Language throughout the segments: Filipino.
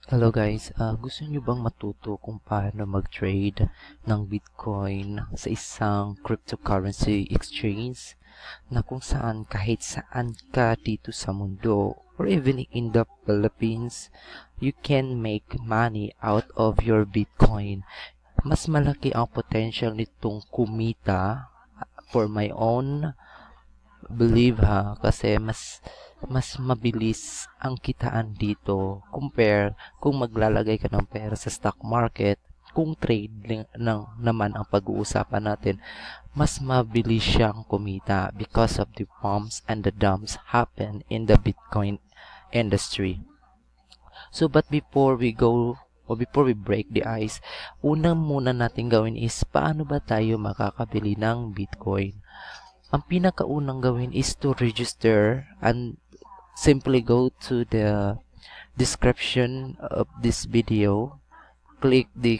Hello guys, gusto nyo bang matuto kung paano mag-trade ng Bitcoin sa isang cryptocurrency exchange na kung saan kahit saan ka dito sa mundo or even in the Philippines, you can make money out of your Bitcoin. Mas malaki ang potential nitong kumita for my own believe kasi mas mabilis ang kitaan dito compare kung maglalagay ka ng pera sa stock market. Kung trade naman ang pag-uusapan natin, mas mabilis siyang kumita because of the pumps and the dumps happen in the Bitcoin industry. So but before we break the ice, unang muna natin gawin is paano ba tayo makakabili ng Bitcoin? Ang pinakaunang gawin is to register and simply go to the description of this video, click the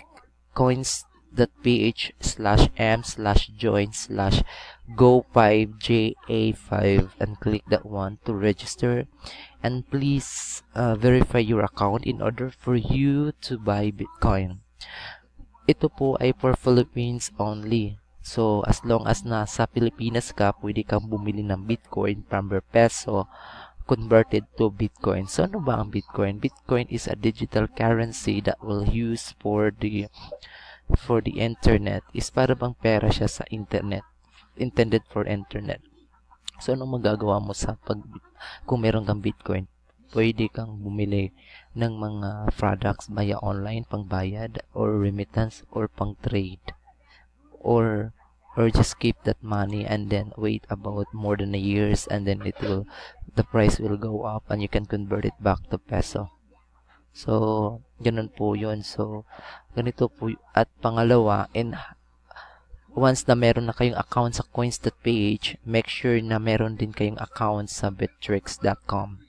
coins.ph/m/join/go5ja5 and click that one to register, and please verify your account in order for you to buy Bitcoin. Ito po ay for Philippines only. So, as long as nasa Pilipinas ka, pwede kang bumili ng Bitcoin from per peso converted to Bitcoin. So, ano ba ang Bitcoin? Bitcoin is a digital currency that will use for the internet. Is para bang pera siya sa internet. Intended for internet. So, anong magagawa mo kung meron kang Bitcoin? Pwede kang bumili ng mga products via online, pangbayad, or remittance, or pang trade. Or just keep that money and then wait about more than a years, and then the price will go up and you can convert it back to peso. So, ganun po yun. So, ganito po. At pangalawa, once na meron na kayong account sa coins.ph, make sure na meron din kayong account sa bittrex.com.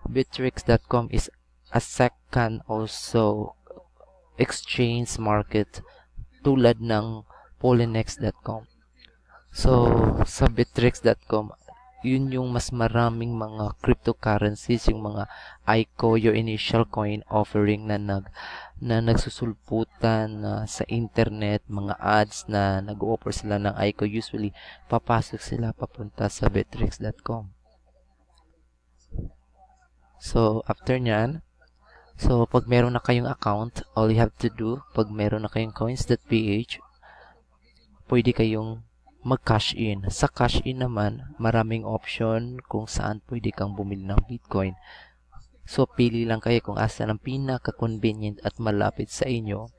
Bittrex.com is a second also exchange market tulad ng Polynex.com. So, sa Bittrex.com, yun yung mas maraming mga cryptocurrencies, yung mga ICO, your initial coin offering na nagsusulputan sa internet, mga ads na nag-offer sila ng ICO. Usually, papasok sila papunta sa Bittrex.com. So, after nyan, so, pag meron na kayong account, all you have to do, pag meron na kayong coins.ph, pwede kayong mag-cash in. Sa cash in naman, maraming option kung saan pwede kang bumili ng Bitcoin. So, pili lang kayo kung asa ang pinaka-convenient at malapit sa inyo.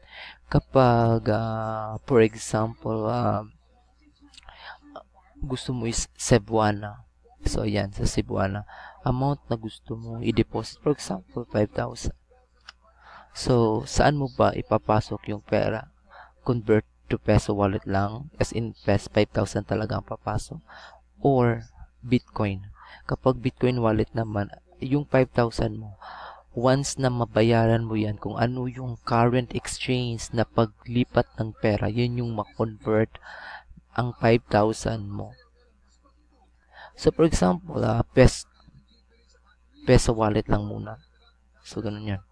Kapag, for example, gusto mo is Cebuana. So, ayan, sa Cebuana. Amount na gusto mo i-deposit, for example, 5,000. So, saan mo ba ipapasok yung pera? Convert to peso wallet lang, as in 5,000 talaga ang papasok, or Bitcoin. Kapag Bitcoin wallet naman, yung 5,000 mo, once na mabayaran mo yan, kung ano yung current exchange na paglipat ng pera, yun yung ma-convert ang 5,000 mo. So, for example, peso wallet lang muna. So, ganun yan.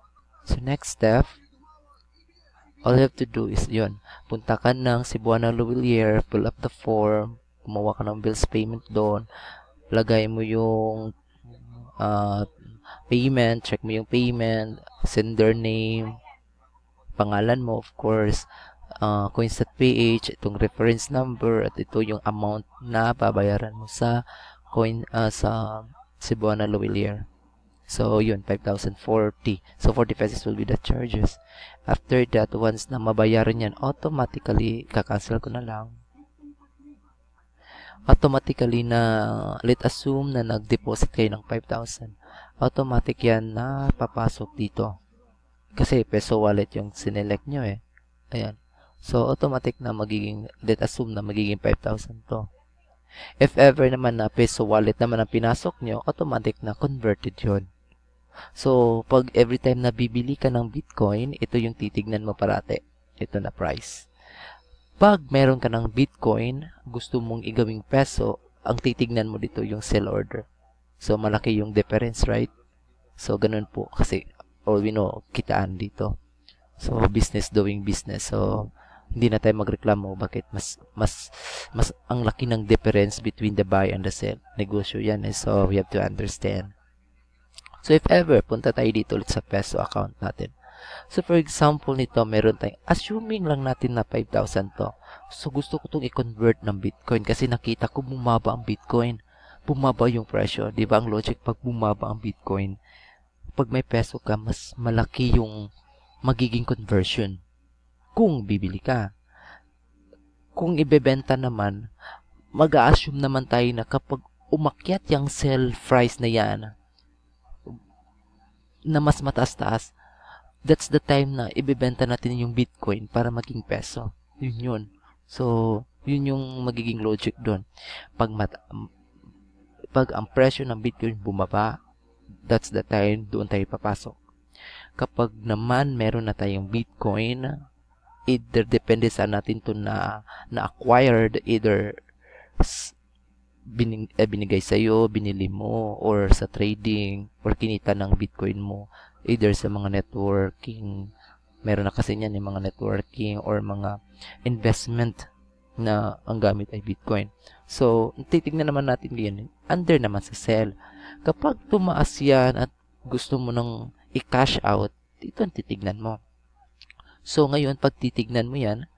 So, next step, all you have to do is yun. Punta ka ng Cebuana Lawilier, fill up the form, gumawa ka ng bills payment doon, lagay mo yung payment, check mo yung payment, sender name, pangalan mo, of course, coins.ph, itong reference number, at ito yung amount na babayaran mo sa sa Cebuana Lawilier. So, yun, 5,040. So, 40 pesos will be the charges. After that, once na mabayaran yan, automatically, kakancel ko na lang. Automatically na, let's assume na nag-deposit kayo ng 5,000. Automatic yan na papasok dito. Kasi peso wallet yung sinelect nyo eh. Ayan. So, automatic na let's assume na magiging 5,000 to. If ever naman na peso wallet naman ang pinasok nyo, automatic na converted yun. So, pag every time na bibili ka ng Bitcoin, ito yung titignan mo parate. Ito na price. Pag meron ka ng Bitcoin, gusto mong igawing peso, ang titignan mo dito yung sell order. So, malaki yung difference, right? So, ganun po. Kasi or kitaan dito. So, business doing business. So, hindi na tayo magreklamo. Bakit? Mas ang laki ng difference between the buy and the sell. Negosyo yan. So, we have to understand. So, if ever, punta tayo dito ulit sa peso account natin. So, for example nito, meron tayong, assuming lang natin na 5,000 to. So, gusto ko itong i-convert ng Bitcoin kasi nakita ko bumaba ang Bitcoin. Bumaba yung presyo. Di ba ang logic pag bumaba ang Bitcoin, pag may peso ka, mas malaki yung magiging conversion kung bibili ka. Kung ibebenta naman, mag-a-assume naman tayo na kapag umakyat yung sell price na yan, na mas mataas-taas, that's the time na ibebenta natin yung Bitcoin para maging peso. Yun yun. So, yun yung magiging logic doon. Pag ang presyo ng Bitcoin bumaba, that's the time doon tayo papasok. Kapag naman meron na tayong Bitcoin, either depende sa natin to na acquired, either binigay sa'yo, binili mo, or sa trading, or kinita ng Bitcoin mo, either sa mga networking, meron na kasi niyan yung mga networking, or mga investment na ang gamit ay Bitcoin. So, titignan naman natin yan, under naman sa sell. Kapag tumaas yan at gusto mo nang i-cash out, ito ang titignan mo. So, ngayon, pag titignan mo yan,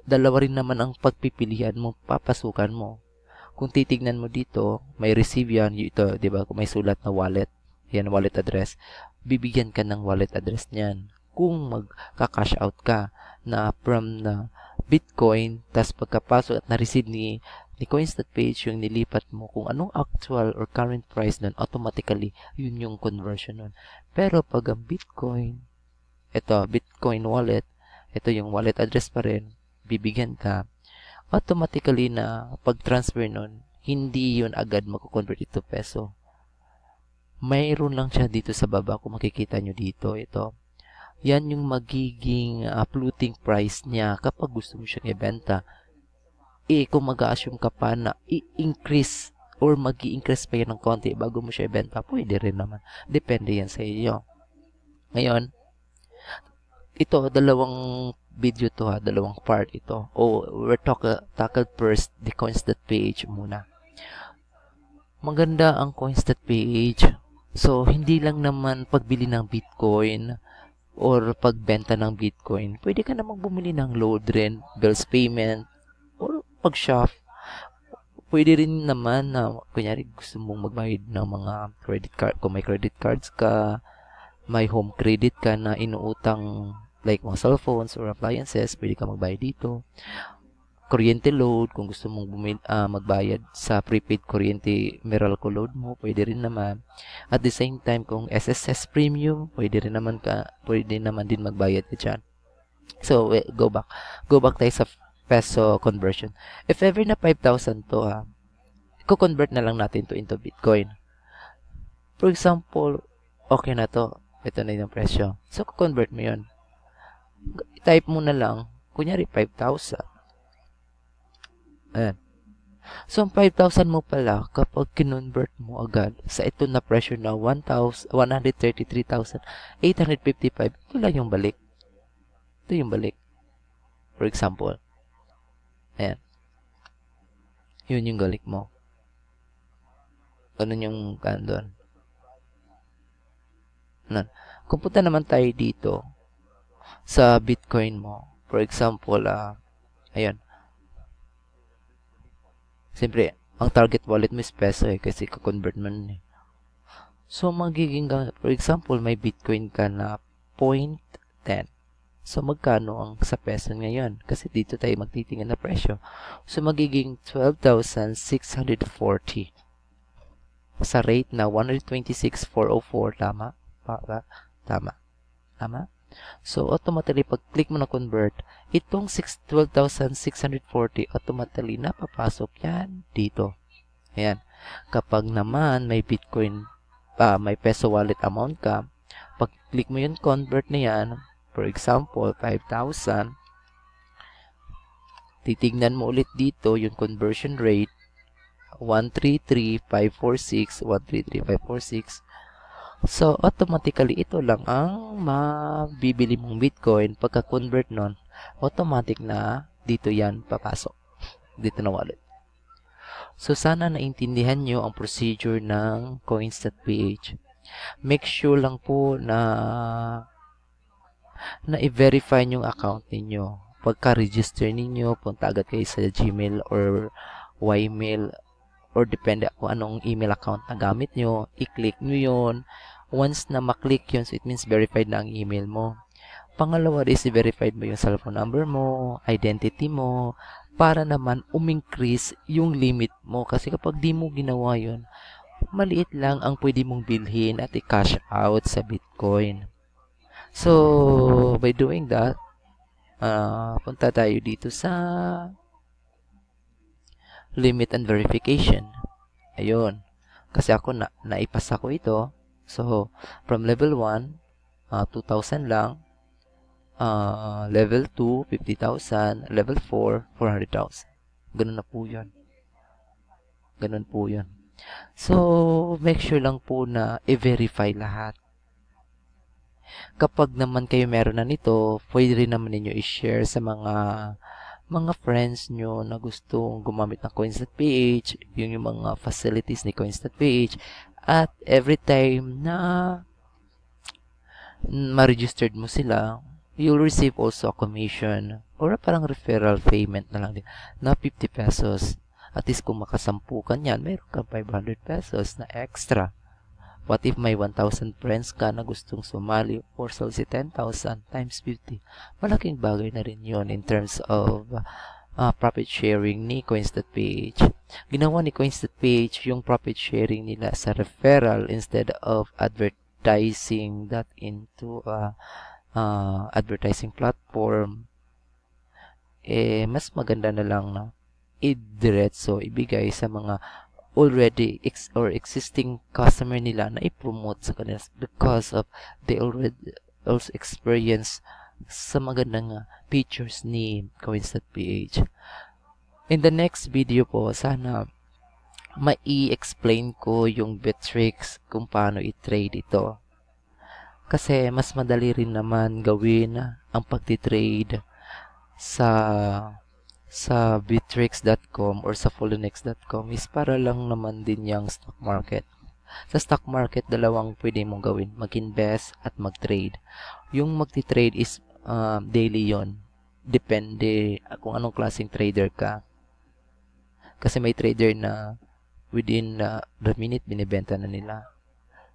dalawa rin naman ang pagpipilian mo, papasukan mo. Kung titignan mo dito, may receive yan, ito, di ba? Kung may sulat na wallet, yan, wallet address, bibigyan ka ng wallet address niyan. Kung magka-cash out ka na from na Bitcoin, tas pagkapasok at na-receive ni Coins.page yung nilipat mo, kung anong actual or current price nun, automatically, yun yung conversion nun. Pero pag ang Bitcoin, ito, Bitcoin wallet, ito yung wallet address pa rin, bibigyan ka, automatically na pag-transfer nun, hindi yun agad mako-convert ito peso. Mayroon lang siya dito sa baba, kung makikita nyo dito, ito. Yan yung magiging floating price niya kapag gusto mo siyang ibenta. Kung mag-a-assume ka pa na i-increase or mag-i-increase pa yan ng konti bago mo siya ibenta, pwede rin naman. Depende yan sa iyo. Ngayon, ito, dalawang video to ha, dalawang part ito. We're tackled first the Coins.page muna. Maganda ang Coins.page. So, hindi lang naman pagbili ng Bitcoin or pagbenta ng Bitcoin. Pwede ka namang bumili ng load rin, bills payment, or pag-shop. Pwede rin naman na, kunyari, gusto mong magbayad ng mga credit card. Kung may credit cards ka, may home credit ka na inuutang, like mga cellphones or appliances, pwede ka magbayad dito. Kuryente load, kung gusto mong magbayad sa prepaid kuryente Meralco load mo, pwede rin naman. At the same time, kung SSS premium, pwede naman din magbayad ka dyan. So, go back tayo sa peso conversion. If ever na 5,000 to ha, i-convert na lang natin to into Bitcoin. For example, okay na to. Ito na yung presyo. So, convert mo yun. Type mo na lang, kunyari 5,000. Ayan. So, ang 5,000 mo pala, kapag kinonvert mo agad sa ito na presyo na 133,855, ito lang yung balik. Ito yung balik. For example. Ayan. Yun yung balik mo. Ganun yung doon. Kung punta naman tayo dito sa Bitcoin mo, for example, ayan. Siyempre, ang target wallet mo is peso kasi ka-convert mo nun . So, magiging, for example, may Bitcoin ka na 0.10. So, magkano ang sa peso ngayon? Kasi dito tayo magtitingin na presyo. So, magiging 12,640. Sa rate na 126,404. Tama? Tama? So, automatically, pag-click mo na convert, itong 12,640, automatically, napapasok yan dito. Ayan. Kapag naman may Bitcoin, may peso wallet amount ka, pag-click mo yun, convert na yan, for example, 5,000, titignan mo ulit dito yung conversion rate, 133,546, 133,546. So, automatically, ito lang ang mabibili mong Bitcoin. Pagka-convert nun, automatic na dito yan papasok. Dito na wallet. So, sana naintindihan nyo ang procedure ng coins.ph. Make sure lang po na i-verify yung account ninyo. Pagka-register ninyo, punta agad kayo sa Gmail or Ymail or depende kung anong email account na gamit nyo. I-click nyo yun. Once na maklik yun, so it means verified na ang email mo. Pangalawa is i-verified mo yung cellphone number mo, identity mo, para naman umingcrease yung limit mo. Kasi kapag di mo ginawa yun, maliit lang ang pwede mong bilhin at i-cash out sa Bitcoin. So, by doing that, punta tayo dito sa limit and verification. Ayun. Kasi ako naipasa ko ito. So, from level 1, 2,000 lang. Level 2, 50,000. Level 4, 400,000. Ganun na po yun. Ganun po yun. So, make sure lang po na i-verify lahat. Kapag naman kayo meron na nito, pwede rin naman ninyo i-share sa mga friends nyo na gustong gumamit ng coins.ph, yung mga facilities ni coins.ph, at every time na ma-registered mo sila, you'll receive also a commission or parang referral payment na lang din na 50 pesos. At least kung makasampu ka niyan, mayroon kang 500 pesos na extra. What if may 1,000 friends ka na gustong sumali or si 10,000 times 50? Malaking bagay na rin yun in terms of profit sharing ni coins.ph. Ginawa ni coins.ph yung profit sharing nila sa referral instead of advertising that into advertising platform. Mas maganda na lang na i-diretso ibigay sa mga already existing customer nila na i-promote sa kanila because of they already also experience sa magandang features ni coins.ph. In the next video po, sana mai-explain ko yung Bittrex kung paano i-trade ito. Kasi mas madali rin naman gawin ang pagti-trade sa bittrex.com or sa fullinex.com is para lang naman din yung stock market. Sa stock market, dalawang pwede mong gawin, mag-invest at mag-trade. Yung magti-trade is daily yon. Depende kung anong klaseng trader ka. Kasi may trader na within the minute binibenta na nila.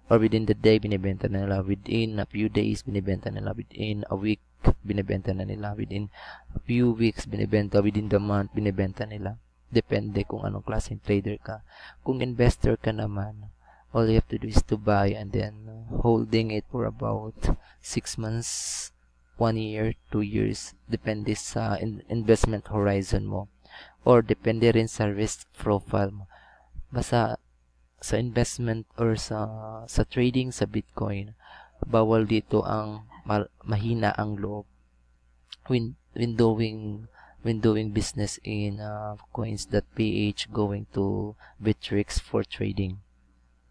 Or within the day, binibenta na nila. Within a few days, binibenta na nila. Within a week, binibenta na nila. Within a few weeks, binibenta. Within the month, binibenta nila. Depende kung anong klaseng trader ka. Kung investor ka naman, all you have to do is to buy and then holding it for about 6 months, 1 year, 2 years. Depende sa investment horizon mo. Or depende rin sa risk profile mo. Basta sa investment or sa trading sa Bitcoin, bawal dito ang mahina ang loob when doing business in coins.ph going to Bittrex for trading.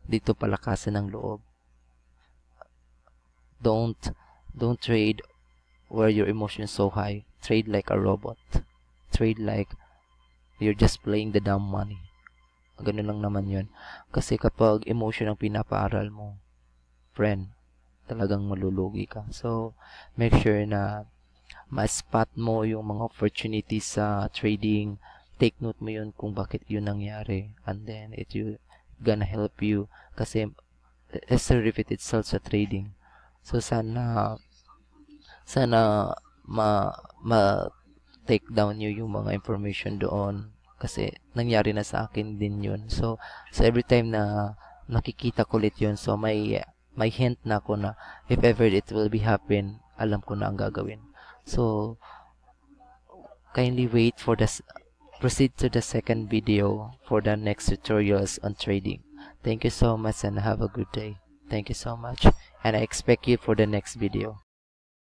Dito palakasan ng loob. Don't trade where your emotion is so high. Trade like a robot. Trade like you're just playing the dumb money. Ganun lang naman yun. Kasi kapag emotion ang pinapaaral mo, friend, talagang malulugi ka. So, make sure na ma-spot mo yung mga opportunities sa trading. Take note mo yun kung bakit yun nangyari. And then, it will gonna help you. Kasi, it's a repeat itself sa trading. So, sana take down nyo yung mga information doon. Kasi nangyari na sa akin din yun. So every time na nakikita ko ulit yun, so may hint na ako na if ever it will be happen, alam ko na ang gagawin. So kindly wait for proceed to the second video for the next tutorials on trading. Thank you so much and have a good day. Thank you so much and I expect you for the next video.